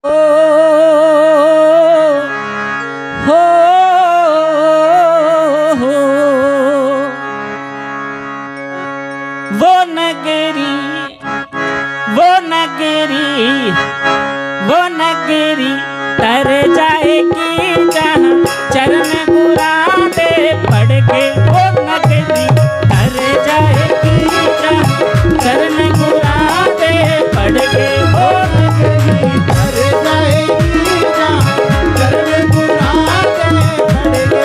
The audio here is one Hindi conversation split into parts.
वो नगरी तर जाएगी जहाँ चरण गुरादे पड़ के। वो नगरी तर जाएगी जहाँ चरण गुरादे पड़ के। वो नगरी तर जाएगी जहाँ चरण गुरादे पड़ के।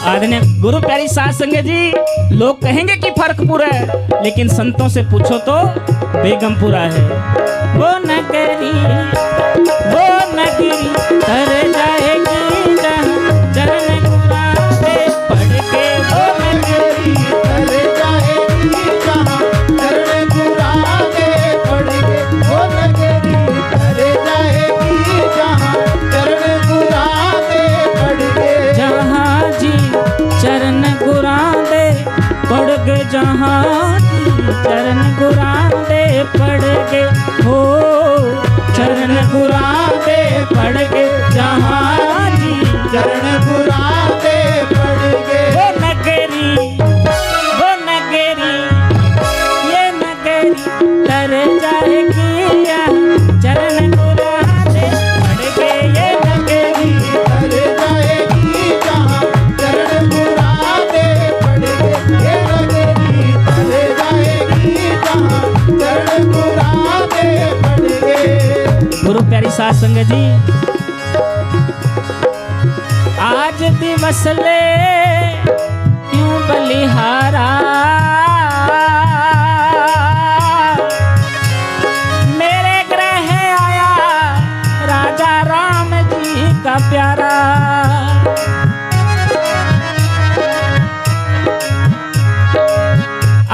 आदरणीय गुरु प्यारी साध संगत जी, लोग कहेंगे कि फर्कपुर है, लेकिन संतों से पूछो तो बेगमपुरा है। वो नगरी तर जाएगी जहाँ चरण गुरादे पड़ के। वो नगरी तर जाएगी जहाँ चरण गुरादे पड़ के। वो नगरी तर जाएगी जहाँ चरण गुरादे पड़ के। जहाँ जी चरण गुरादे पड़ गए, जहाँ चरण गुरादे पड़ गए। हो चरण गुरादे पड़ गए, जहाँ जी चरण गुरादे पड़ गए। वो नगरी ये नगरी तर जाएगी यहाँ चरण गुरादे पड़ गए। ये नगरी तर जाएगी जहाँ चरण गुरादे पड़ गए। ये नगरी तर जाएगी जहाँ चरण गुरादे पड़ गए। गुरु प्यारी साध संगत जी, आज दिवस ले यूं बलिहारा, मेरे ग्रह आया राजा राम जी का प्यारा।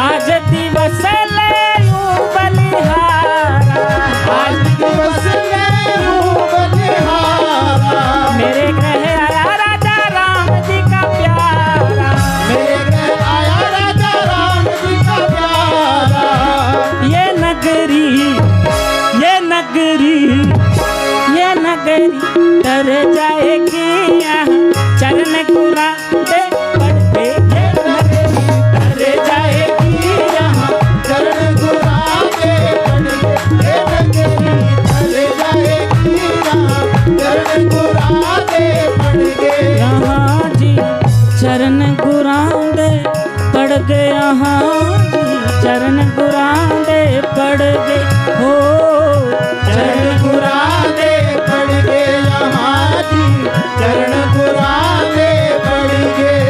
आज दिवस ले यूं बलिहारा, आज दिवस ले यूं बलिहारा, मेरे ग्रह आया राजा राम जी का प्यारा। मेरे ग्रह आया राजा राम जी का प्यारा। ये नगरी तर जाएगी यहाँ चरण गुरादे पड़ के। ये नगरी तर जाएगी यहाँ चरण गुरादे पड़ के। ये नगरी तर जाएगी यहाँ चरण गुरादे पड़ के। यहाँ जी चरण गुरादे पड़ गए, यहाँ जी चरण गुरादे पड़ गए। हो चरण गुरादे पड़ गए, यहाँ जी चरण गुरादे पड़ गए।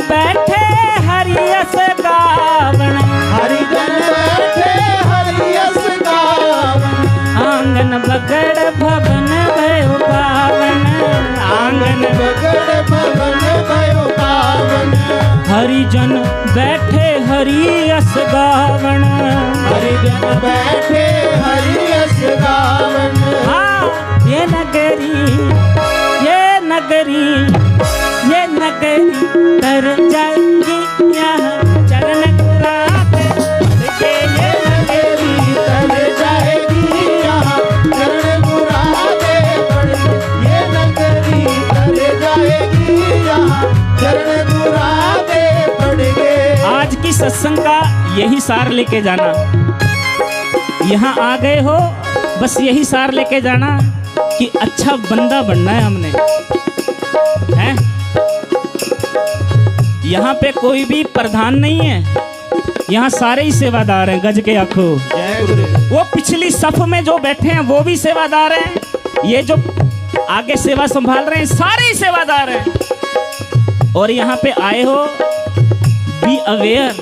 बैठे हरियस गावन, हरिजन बैठे हरियस गावन। आंगन बगड़ भवन भयो पावन, आंगन बगड़ भवन भयो पावन। हरिजन बैठे हरियस गावन, हरिजन बैठे हरियस गावन। हाँ ये नगरी तर जाएगी यहाँ चरण गुरादे पड़ के। ये नगरी तर जाएगी यहाँ चरण गुरादे पड़ के। ये नगरी तर जाएगी सत्संग का यही सार लेके जाना। यहाँ आ गए हो बस यही सार लेके जाना कि अच्छा बंदा बनना है हमने, हैं? यहाँ पे कोई भी प्रधान नहीं है, यहाँ सारे ही सेवादार हैं। गज के आंखों वो पिछली सफ में जो बैठे हैं वो भी सेवादार हैं, ये जो आगे सेवा संभाल रहे हैं सारे ही सेवादार हैं। और यहाँ पे आए हो बी अवेयर,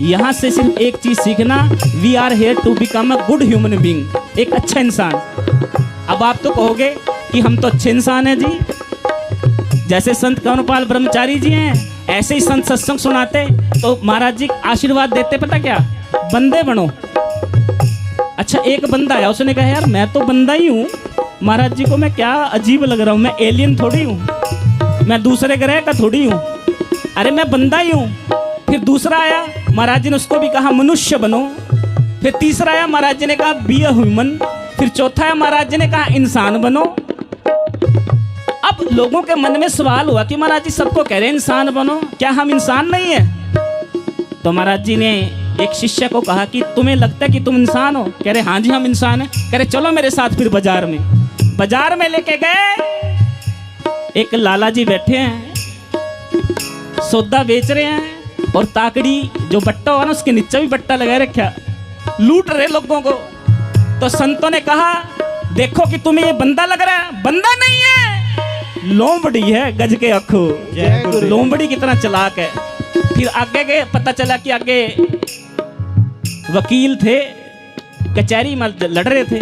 यहाँ से सिर्फ एक चीज सीखना, we are here to become a good human being, एक अच्छा इंसान। अब आप तो कहोगे कि हम तो अच्छे इंसान हैं जी, जैसे संत कंवरपाल ब्रह्मचारी जी हैं ऐसे ही संत सत्संग सुनाते तो महाराज जी आशीर्वाद देते, पता क्या, बंदे बनो। अच्छा एक बंदा आया, उसने कहा यार मैं तो बंदा ही हूँ, महाराज जी को मैं क्या अजीब लग रहा हूँ, मैं एलियन थोड़ी हूँ, मैं दूसरे ग्रह का थोड़ी हूँ, अरे मैं बंदा ही हूँ। फिर दूसरा आया, महाराज जी ने उसको भी कहा मनुष्य बनो। फिर तीसरा आया, महाराज जी ने कहा बी अ ह्यूमन। फिर चौथा आया, महाराज जी ने कहा इंसान बनो। अब लोगों के मन में सवाल हुआ कि महाराज जी सबको कह रहे हैं इंसान बनो, क्या हम इंसान नहीं है? तो महाराज जी ने एक शिष्य को कहा कि तुम्हें लगता है कि तुम इंसान हो? कह रहे हाँ जी हम इंसान हैं। कह रहे चलो मेरे साथ फिर बाजार में। बाजार में लेके गए, एक लाला जी बैठे हैं, सौदा बेच रहे हैं और ताकड़ी जो बट्टा हुआ ना उसके नीचे भी बट्टा लगा रखा, लूट रहे लोगों को। तो संतों ने कहा देखो कि तुम्हें ये बंदा लग रहा है, बंदा नहीं है, लोमड़ी है। गज के आंखों, लोमड़ी कितना चालाक है। फिर आगे गए, पता चला कि आगे वकील थे, कचहरी में लड़ रहे थे।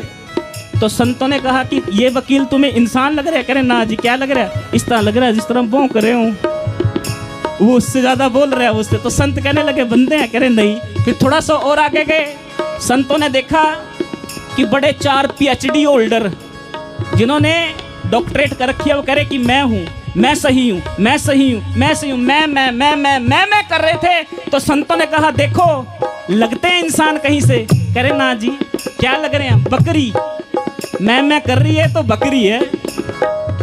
तो संतों ने कहा कि ये वकील तुम्हें इंसान लग रहा है? कह रहे ना जी, क्या लग रहा है? इस तरह लग रहा है जिस तरह भौंक कर रहे हूँ, वो उससे ज्यादा बोल रहा है उससे। तो संत कहने लगे बंदे हैं? कह रहे नहीं। फिर थोड़ा सा और आगे गए, संतों ने देखा कि बड़े 4 PhD होल्डर जिन्होंने डॉक्टरेट कर रखी है, वो कह रहे कि मैं हूँ, मैं सही हूँ, मैं सही हूँ, मैं सही हूँ, मैं कर रहे थे। तो संतों ने कहा देखो लगते हैं इंसान कहीं से? कह रहे ना जी, क्या लग रहे हैं? बकरी, मैं कर रही है तो बकरी है।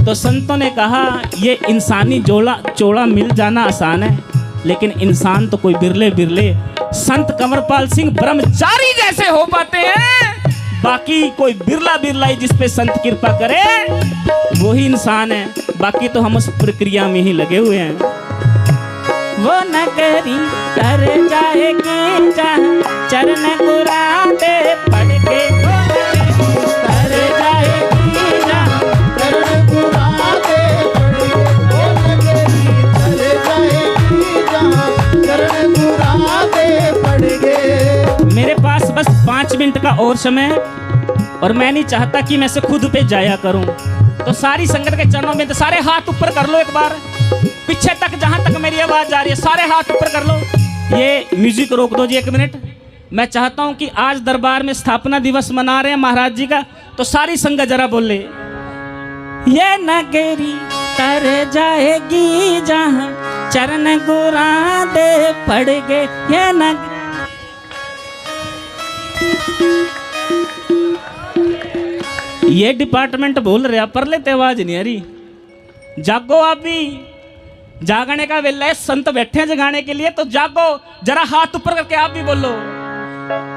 तो संतों ने कहा ये इंसानी चोला मिल जाना आसान है, लेकिन इंसान तो कोई बिरले बिरले संत कंवरपाल सिंह ब्रह्मचारी जैसे हो पाते हैं। बाकी कोई बिरला बिरला ही जिस पे संत कृपा करे वो ही इंसान है, बाकी तो हम उस प्रक्रिया में ही लगे हुए हैं। वो नगरी कर जाएगी जहाँ चरण गुराते पड़ के, कर जाएगी जहाँ चरण गुराते पड़ गए। मेरे पास बस 5 मिनट का और समय और मैं नहीं चाहता कि मैं से खुद पे जाया करूं। तो सारी संगत के चरणों में तो सारे हाथ ऊपर कर लो, एक बार पीछे तक जहां तक मेरी आवाज जा रही है सारे हाथ ऊपर कर लो। ये म्यूजिक रोक दो जी 1 मिनट। मैं चाहता हूं कि आज दरबार में स्थापना दिवस मना रहे हैं महाराज जी का, तो सारी संगत जरा बोले ये नगरी तर जाएगी जहां चरण गुराते पड़ गए। ये नगरी ये डिपार्टमेंट बोल रहा पर लेते आवाज नहीं आ रही। जागो आप भी, जागने का वेला है, संत बैठे हैं जगाने के लिए, तो जागो जरा हाथ ऊपर करके आप भी बोलो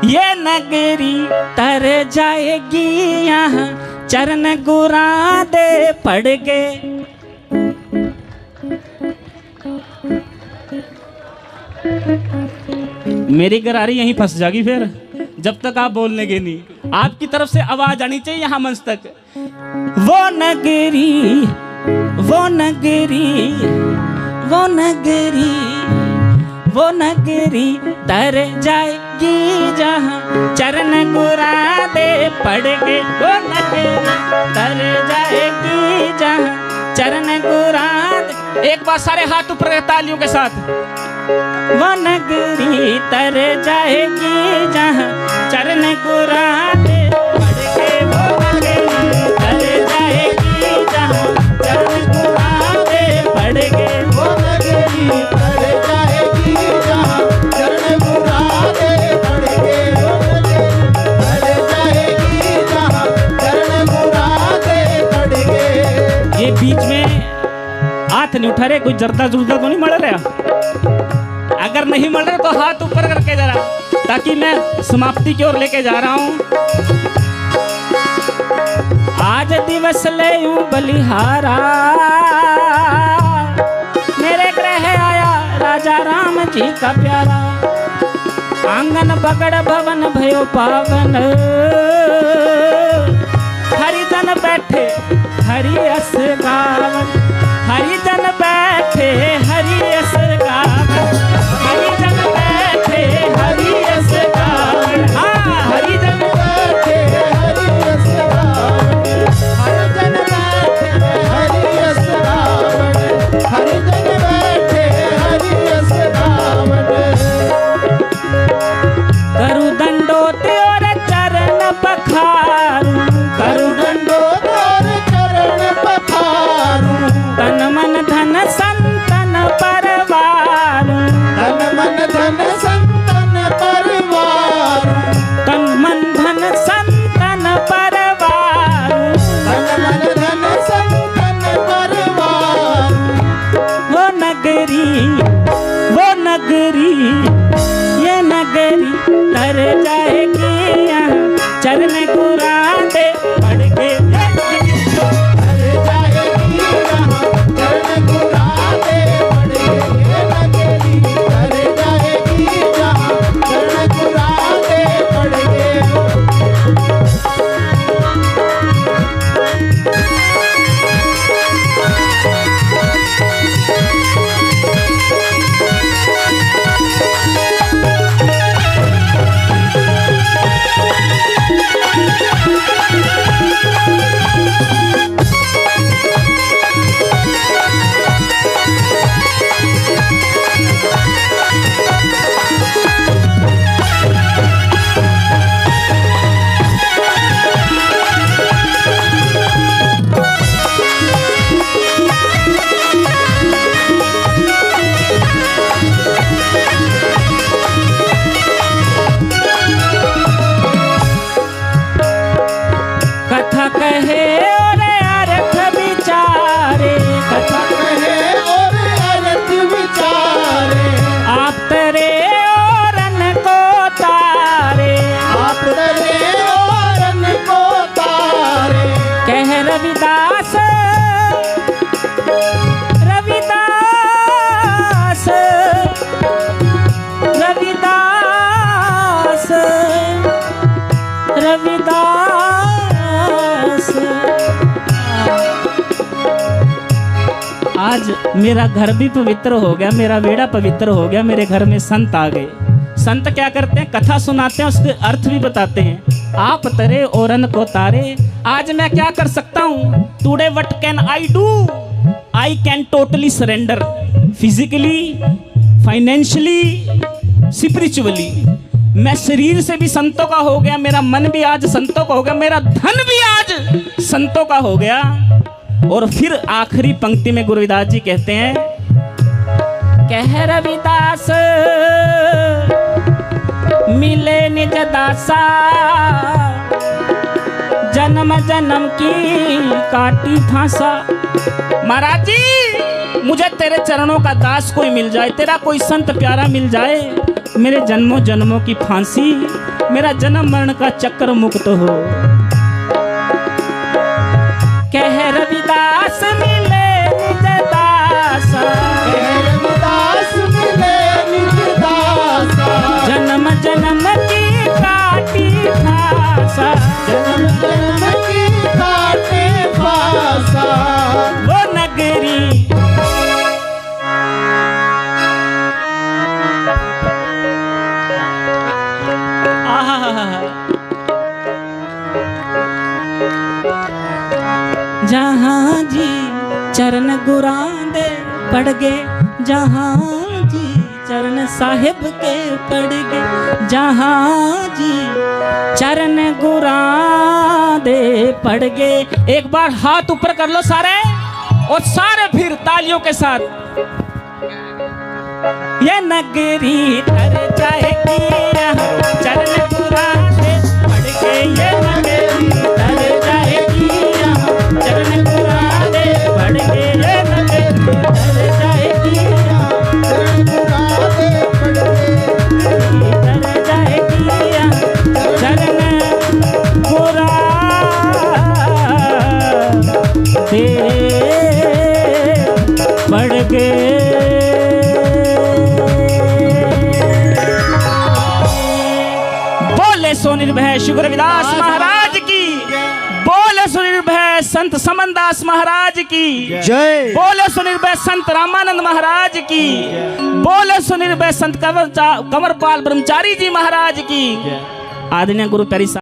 ये नगरी तर जाएगी यहाँ चरण गुराते पड़ गए। मेरी गरारी यहीं फंस जाएगी फिर, जब तक आप बोलने के नहीं। आपकी तरफ से आवाज आनी चाहिए यहाँ मंच तक। वो नगरी, वो नगरी, वो नगरी, वो नगरी तर जाएगी जहाँ चरण गुराते पड़ गए। वो नगरी तर जाएगी जहाँ चरण गुराते। एक बार सारे हाथ ऊपर तालियों के साथ। वो नगरी तर जाएगी जहाँ चरण गुराते पड़ गए। वो नगरी तर जाएगी जहाँ चरण गुराते पड़ गए। वो नगरी तर जाएगी जहाँ चरण गुराते पड़ गए। वो नगरी तर जाएगी जहाँ चरण गुराते पड़ गए। ये बीच में हाथ नहीं उठा रहे, कोई जर्दा जुर्दा तो नहीं मर रहा। अगर नहीं मिल रहे तो हाथ ऊपर करके जरा, ताकि मैं समाप्ति की ओर लेके जा रहा हूं। आज दिवस ले यूं बलिहारा, मेरे ग्रह आया राजा राम जी का प्यारा। आंगन बगड़ भवन भयो पावन, हरिजन बैठे हरि अस गावन। हरिजन बैठे हरि अस गावन, हरिजन बैठे हरि अस गावन। हाँ, हरिजन बैठे हरि रस गावन, हरिजन बैठे हरि रस गावन, हरिजन बैठे हरि रस गावन। करु दंडोत और चरण पखारू, करु दंडोत और चरण पखारू, तन मन धन संतन परवारू। तन मन धन संतन परवारू, तन मन धन संतन परवारू। तन मन धन संतन परवारू। वो नगरी ये नगरी तर जाएगी यहाँ, चरण गुरादे पड़ गए। तर जाएगी यहाँ, चरण गुरादे पड़ गए नगरी। तर जाएगी यहाँ, चरण गुरादे पड़ गए। कथा कहे और अर्थ विचारे, कथा कहे और अर्थ विचारे, आप तरे और अन को तारे। आप तरे और अन को तारे। कह रविदास रविदास रविदास रविदास। आज मेरा घर भी पवित्र हो गया, मेरा बेड़ा पवित्र हो गया, मेरे घर में संत आ गए। संत क्या करते हैं? कथा सुनाते हैं, उसके अर्थ भी बताते हैं। आप तरे औरन को तारे। आज मैं क्या कर सकता हूँ? Today what can I do? I can totally surrender, physically, financially, spiritually. मैं शरीर से भी संतों का हो गया, मेरा मन भी आज संतों का हो गया, मेरा धन भी आज संतों का हो गया। और फिर आखिरी पंक्ति में गुरुदास जी कहते हैं, कह रविदास मिले निज दासा, जन्म जन्म की काटी फांसा। महाराज जी, मुझे तेरे चरणों का दास कोई मिल जाए, तेरा कोई संत प्यारा मिल जाए, मेरे जन्मों जन्मों की फांसी, मेरा जन्म मरण का चक्र मुक्त हो। कह रविदास मिले निज दासा, कह रविदास मिले निज दासा, जन्म जन्म की काटी फांसा। जन्म जन्म की काटे फांसा। वो नगरी जहाँ जी चरण गुरांदे पड़ गए, जहाँ जी चरण साहिब के पड़ गए, जहाँ जी चरण गुरांदे पड़ गए। एक बार हाथ ऊपर कर लो सारे, और सारे फिर तालियों के साथ। ये नगरी तर जाएगी यहाँ, चरण गुरांदे पड़ गए। ये नगरी तर जाएगी यहाँ, चरण गुरांदे पड़ गए। ये नगरी तर जाएगी यहाँ, चरण गुरादे सो निर्भय श्री गुरु रविदास महाराज की, बोले सो निर्भय संत समनदास महाराज की, जय बोले सो निर्भय संत रामानंद महाराज की, बोले सो निर्भय संत कंवरपाल ब्रह्मचारी जी महाराज की। आदरणीय गुरु प्यारी